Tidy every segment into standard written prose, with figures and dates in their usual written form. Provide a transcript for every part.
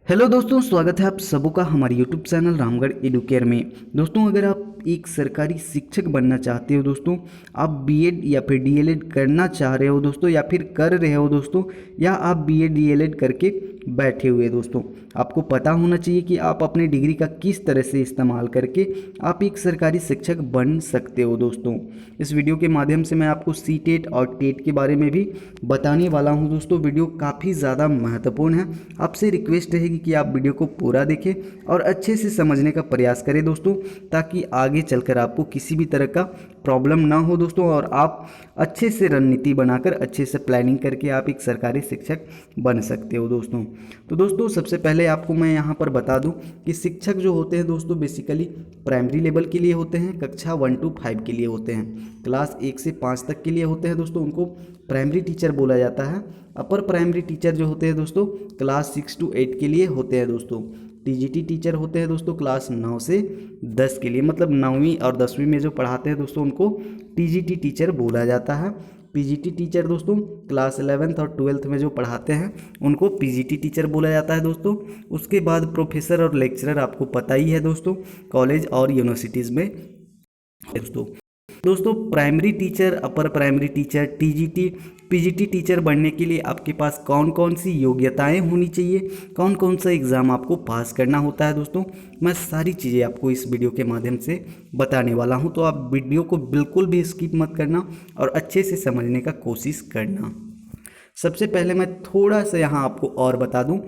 Hello दोस्तों, स्वागत है आप सबों का हमारे यूट्यूब चैनल रामगढ़ एडुकेयर में। दोस्तों, अगर आप एक सरकारी शिक्षक बनना चाहते हो दोस्तों, आप बीएड या फिर डीएलएड करना चाह रहे हो दोस्तों, या फिर कर रहे हो दोस्तों, या आप बीएड डीएलएड करके बैठे हुए दोस्तों, आपको पता होना चाहिए कि आप अपने डिग्री का किस तरह से इस्तेमाल करके आप एक सरकारी शिक्षक बन सकते हो दोस्तों। इस वीडियो के माध्यम से मैं आपको सीटेट और टेट के बारे में भी बताने वाला हूं दोस्तों। वीडियो काफ़ी ज़्यादा महत्वपूर्ण है। आपसे रिक्वेस्ट रहेगी कि आप वीडियो को पूरा देखें और अच्छे से समझने का प्रयास करें दोस्तों, ताकि आगे चलकर आपको किसी भी तरह का प्रॉब्लम ना हो दोस्तों, और आप अच्छे से रणनीति बनाकर अच्छे से प्लानिंग करके आप एक सरकारी शिक्षक बन सकते हो दोस्तों। तो दोस्तों, सबसे पहले आपको मैं यहाँ पर बता दूँ कि शिक्षक जो होते हैं दोस्तों, बेसिकली प्राइमरी लेवल के लिए होते हैं, कक्षा 1 to 5 के लिए होते हैं, क्लास 1 से 5 तक के लिए होते हैं दोस्तों, उनको प्राइमरी टीचर बोला जाता है। अपर प्राइमरी टीचर जो होते हैं दोस्तों, क्लास 6 to 8 के लिए होते हैं दोस्तों। टीजीटी टीचर होते हैं दोस्तों क्लास 9 से 10 के लिए, मतलब 9वीं और 10वीं में जो पढ़ाते हैं दोस्तों, उनको टीजीटी टीचर बोला जाता है। पीजीटी टीचर दोस्तों क्लास 11th और 12th में जो पढ़ाते हैं, उनको पीजीटी टीचर बोला जाता है दोस्तों। उसके बाद प्रोफेसर और लेक्चरर आपको पता ही है दोस्तों, कॉलेज और यूनिवर्सिटीज़ में दोस्तों primary teacher, upper primary teacher, TGT, PGT teacher बनने के लिए आपके पास कौन कौन सी योग्यताएं होनी चाहिए, कौन कौन सा एग्ज़ाम आपको पास करना होता है दोस्तों, मैं सारी चीज़ें आपको इस वीडियो के माध्यम से बताने वाला हूं। तो आप वीडियो को बिल्कुल भी स्किप मत करना और अच्छे से समझने का कोशिश करना। सबसे पहले मैं थोड़ा सा यहाँ आपको और बता दूँ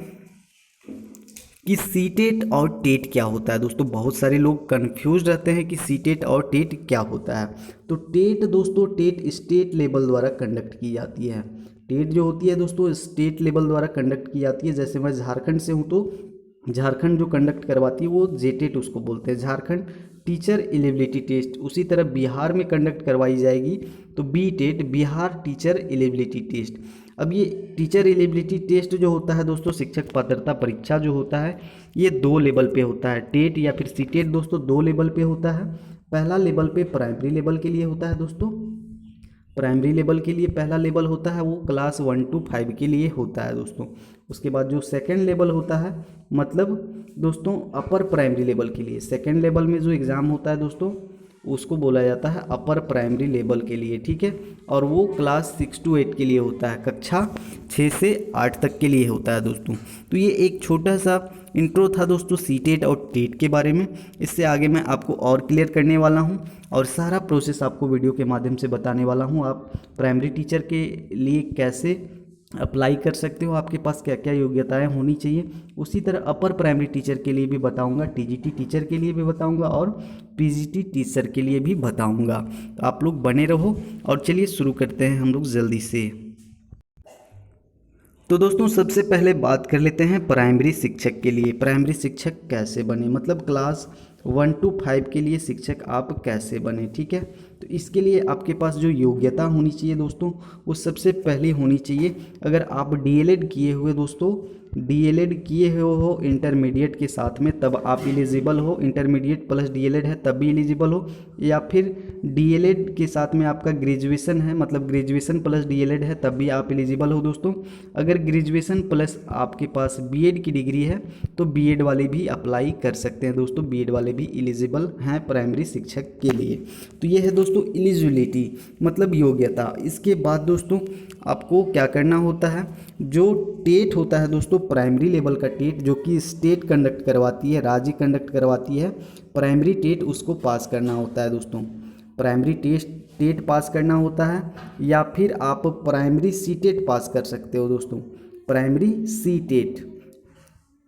कि सीटेट और टेट क्या होता है दोस्तों। बहुत सारे लोग कंफ्यूज रहते हैं कि सीटेट और टेट क्या होता है। तो टेट दोस्तों, टेट स्टेट लेवल द्वारा कंडक्ट की जाती है। टेट जो होती है दोस्तों, स्टेट लेवल द्वारा कंडक्ट की जाती है। जैसे मैं झारखंड से हूँ, तो झारखंड जो कंडक्ट करवाती है वो जेटेट उसको बोलते हैं, झारखंड टीचर एलिजिबिलिटी टेस्ट। उसी तरह बिहार में कंडक्ट करवाई जाएगी तो B TET, Bihar teacher eligibility test. अब ये टीचर एलिजिबिलिटी टेस्ट जो होता है दोस्तों, शिक्षक पात्रता परीक्षा जो होता है, ये 2 लेवल पे होता है। टेट या फिर सीटेट दोस्तों 2 लेवल पे होता है। पहला लेवल पे प्राइमरी लेवल के लिए होता है दोस्तों। प्राइमरी लेवल के लिए पहला लेवल होता है वो क्लास 1 to 5 के लिए होता है दोस्तों। उसके बाद जो सेकंड लेवल होता है, मतलब दोस्तों अपर प्राइमरी लेवल के लिए सेकंड लेवल में जो एग्ज़ाम होता है दोस्तों, उसको बोला जाता है अपर प्राइमरी लेवल के लिए, ठीक है। और वो क्लास 6 to 8 के लिए होता है, कक्षा 6 से 8 तक के लिए होता है दोस्तों। तो ये एक छोटा सा इंट्रो था दोस्तों सीटेट और टेट के बारे में। इससे आगे मैं आपको और क्लियर करने वाला हूँ और सारा प्रोसेस आपको वीडियो के माध्यम से बताने वाला हूँ। आप प्राइमरी टीचर के लिए कैसे अप्लाई कर सकते हो, आपके पास क्या क्या योग्यताएं होनी चाहिए। उसी तरह अपर प्राइमरी टीचर के लिए भी बताऊंगा, टीजीटी टीचर के लिए भी बताऊंगा और पीजीटी टीचर के लिए भी बताऊंगा। तो आप लोग बने रहो और चलिए शुरू करते हैं हम लोग जल्दी से। तो दोस्तों, सबसे पहले बात कर लेते हैं प्राइमरी शिक्षक के लिए। प्राइमरी शिक्षक कैसे बने, मतलब क्लास 1 to 5 के लिए शिक्षक आप कैसे बने, ठीक है। तो इसके लिए आपके पास जो योग्यता होनी चाहिए दोस्तों, वो सबसे पहले होनी चाहिए, अगर आप डीएलएड किए हुए दोस्तों, डीएलएड किए हो इंटरमीडिएट के साथ में, तब आप एलिजिबल हो। इंटरमीडिएट प्लस डीएलएड है तब भी एलिजिबल हो, या फिर डीएलएड के साथ में आपका ग्रेजुएशन है, मतलब ग्रेजुएशन प्लस डीएलएड है, तब भी आप एलिजिबल हो दोस्तों। अगर ग्रेजुएशन प्लस आपके पास बीएड की डिग्री है तो बीएड वाले भी अप्लाई कर सकते हैं दोस्तों, बीएड वाले भी एलिजिबल हैं प्राइमरी शिक्षक के लिए। तो ये है दोस्तों एलिजिबिलिटी, मतलब योग्यता। इसके बाद दोस्तों आपको क्या करना होता है, जो टेट होता है दोस्तों, प्राइमरी लेवल का टेट जो कि स्टेट कंडक्ट करवाती है, राज्य कंडक्ट करवाती है, प्राइमरी टेट उसको पास करना होता है दोस्तों। प्राइमरी टेट पास करना होता है, या फिर आप प्राइमरी सीटेट पास कर सकते हो दोस्तों, प्राइमरी सीटेट,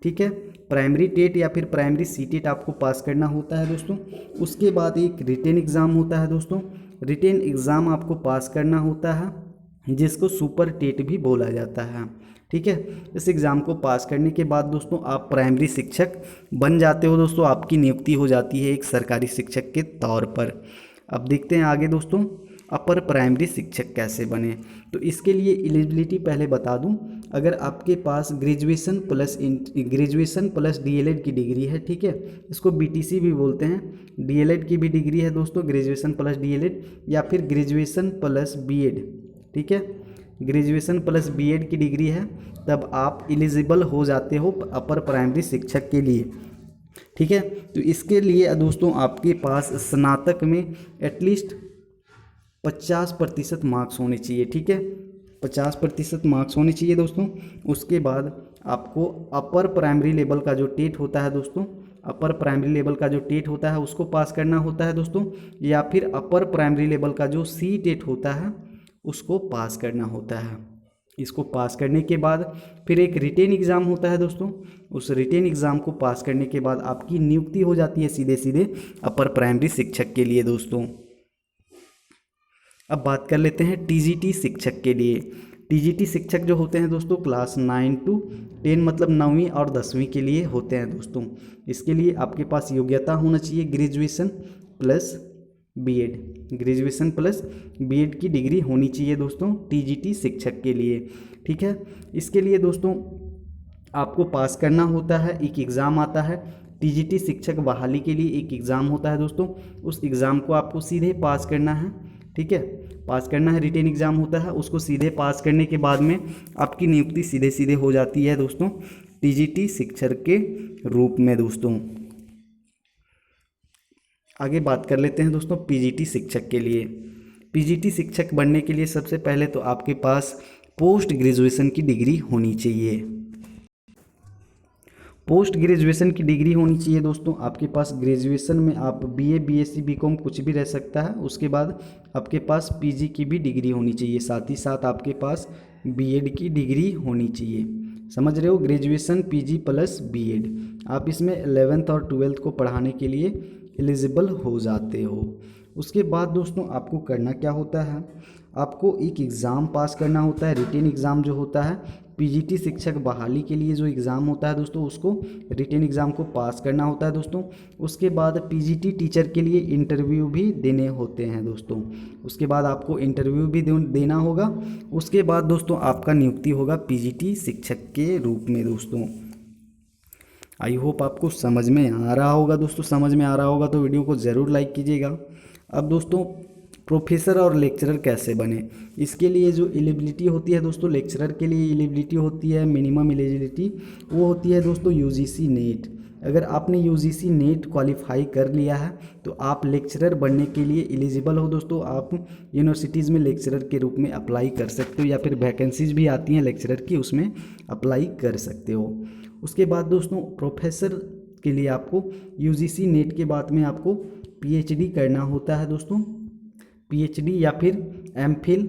ठीक है। प्राइमरी टेट या फिर प्राइमरी सीटेट आपको पास करना होता है दोस्तों। उसके बाद एक रिटेन एग्ज़ाम होता है दोस्तों, रिटेन एग्ज़ाम आपको पास करना होता है, जिसको सुपर टेट भी बोला जाता है, ठीक है। इस एग्ज़ाम को पास करने के बाद दोस्तों आप प्राइमरी शिक्षक बन जाते हो दोस्तों, आपकी नियुक्ति हो जाती है एक सरकारी शिक्षक के तौर पर। अब देखते हैं आगे दोस्तों, अपर प्राइमरी शिक्षक कैसे बने। तो इसके लिए एलिजिबिलिटी पहले बता दूं, अगर आपके पास ग्रेजुएशन प्लस डीएलएड की डिग्री है, ठीक है, इसको बीटीसी भी बोलते हैं, डीएलएड की भी डिग्री है दोस्तों, ग्रेजुएशन प्लस डीएलएड या फिर ग्रेजुएशन प्लस बीएड, ठीक है। ग्रेजुएशन प्लस बीएड की डिग्री है तब आप एलिजिबल हो जाते हो अपर प्राइमरी शिक्षक के लिए। ठीक है, तो इसके लिए दोस्तों आपके पास स्नातक में एटलीस्ट 50% मार्क्स होने चाहिए। ठीक है, 50% मार्क्स होने चाहिए दोस्तों। उसके बाद आपको अपर प्राइमरी लेवल का जो टेट होता है दोस्तों, अपर प्राइमरी लेवल का जो टेट होता है उसको पास करना होता है दोस्तों, या फिर अपर प्राइमरी लेवल का जो सी टेट होता है उसको पास करना होता है। इसको पास करने के बाद फिर एक रिटेन एग्ज़ाम होता है दोस्तों। उस रिटेन एग्ज़ाम को पास करने के बाद आपकी नियुक्ति हो जाती है सीधे सीधे अपर प्राइमरी शिक्षक के लिए दोस्तों। अब बात कर लेते हैं टीजीटी शिक्षक के लिए। टीजीटी शिक्षक जो होते हैं दोस्तों क्लास 9 to 10 मतलब 9वीं और 10वीं के लिए होते हैं दोस्तों। इसके लिए आपके पास योग्यता होना चाहिए graduation plus B Ed, graduation plus B Ed की डिग्री होनी चाहिए दोस्तों टीजीटी शिक्षक के लिए। ठीक है, इसके लिए दोस्तों आपको पास करना होता है, एक एग्ज़ाम आता है टीजीटी शिक्षक बहाली के लिए, एक एग्ज़ाम होता है दोस्तों। उस एग्ज़ाम को आपको सीधे पास करना है। ठीक है, पास करना है, रिटेन एग्ज़ाम होता है, उसको सीधे पास करने के बाद में आपकी नियुक्ति सीधे सीधे हो जाती है दोस्तों टीजीटी शिक्षक के रूप में दोस्तों। आगे बात कर लेते हैं दोस्तों पीजीटी शिक्षक के लिए। पीजीटी शिक्षक बनने के लिए सबसे पहले तो आपके पास पोस्ट ग्रेजुएशन की डिग्री होनी चाहिए। पोस्ट ग्रेजुएशन की डिग्री होनी चाहिए दोस्तों आपके पास। ग्रेजुएशन में आप बीए, बीएससी, बीकॉम कुछ भी रह सकता है। उसके बाद आपके पास पीजी की भी डिग्री होनी चाहिए, साथ ही साथ आपके पास बीएड की डिग्री होनी चाहिए। समझ रहे हो, ग्रेजुएशन पीजी प्लस बीएड। आप इसमें 11th और 12th को पढ़ाने के लिए एलिजिबल हो जाते हो। उसके बाद दोस्तों आपको करना क्या होता है, आपको एक एग्ज़ाम पास करना होता है, रिटेन एग्ज़ाम जो होता है पीजीटी शिक्षक बहाली के लिए जो एग्ज़ाम होता है दोस्तों, उसको रिटेन एग्ज़ाम को पास करना होता है दोस्तों। उसके बाद पीजीटी टीचर के लिए इंटरव्यू भी देने होते हैं दोस्तों। उसके बाद आपको इंटरव्यू भी देना होगा। उसके बाद दोस्तों आपका नियुक्ति होगा पीजीटी शिक्षक के रूप में दोस्तों। आई होप आपको समझ में आ रहा होगा दोस्तों। समझ में आ रहा होगा तो वीडियो को ज़रूर लाइक कीजिएगा। अब दोस्तों प्रोफेसर और लेक्चरर कैसे बने, इसके लिए जो एलिजिबिलिटी होती है दोस्तों, लेक्चरर के लिए एलिजिबिलिटी होती है, मिनिमम एलिजिबिलिटी वो होती है दोस्तों यूजीसी नेट। अगर आपने यूजीसी नेट क्वालिफाई कर लिया है तो आप लेक्चरर बनने के लिए एलिजिबल हो दोस्तों। आप यूनिवर्सिटीज़ में लेक्चरर के रूप में अप्लाई कर सकते हो, या फिर वैकेंसीज भी आती हैं लेक्चरर की, उसमें अप्लाई कर सकते हो। उसके बाद दोस्तों प्रोफेसर के लिए आपको यूजीसी नेट के बाद में आपको पीएचडी करना होता है दोस्तों। पीएचडी या फिर एमफिल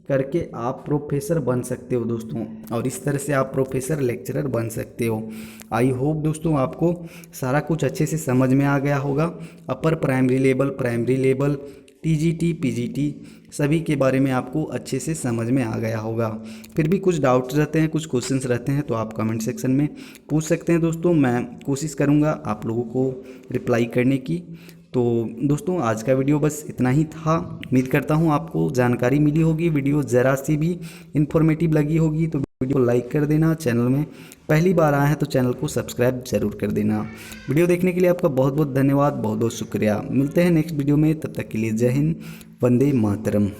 करके आप प्रोफेसर बन सकते हो दोस्तों, और इस तरह से आप प्रोफेसर लेक्चरर बन सकते हो। आई होप दोस्तों आपको सारा कुछ अच्छे से समझ में आ गया होगा। Upper primary level, primary level, TGT, PGT सभी के बारे में आपको अच्छे से समझ में आ गया होगा। फिर भी कुछ डाउट्स रहते हैं, कुछ क्वेश्चंस रहते हैं तो आप कमेंट सेक्शन में पूछ सकते हैं दोस्तों। मैं कोशिश करूँगा आप लोगों को रिप्लाई करने की। तो दोस्तों आज का वीडियो बस इतना ही था। उम्मीद करता हूँ आपको जानकारी मिली होगी, वीडियो ज़रा सी भी इन्फॉर्मेटिव लगी होगी तो वीडियो को लाइक कर देना। चैनल में पहली बार आया है तो चैनल को सब्सक्राइब जरूर कर देना। वीडियो देखने के लिए आपका बहुत बहुत धन्यवाद, बहुत बहुत शुक्रिया। मिलते हैं नेक्स्ट वीडियो में, तब तक के लिए जय हिंद, वंदे मातरम।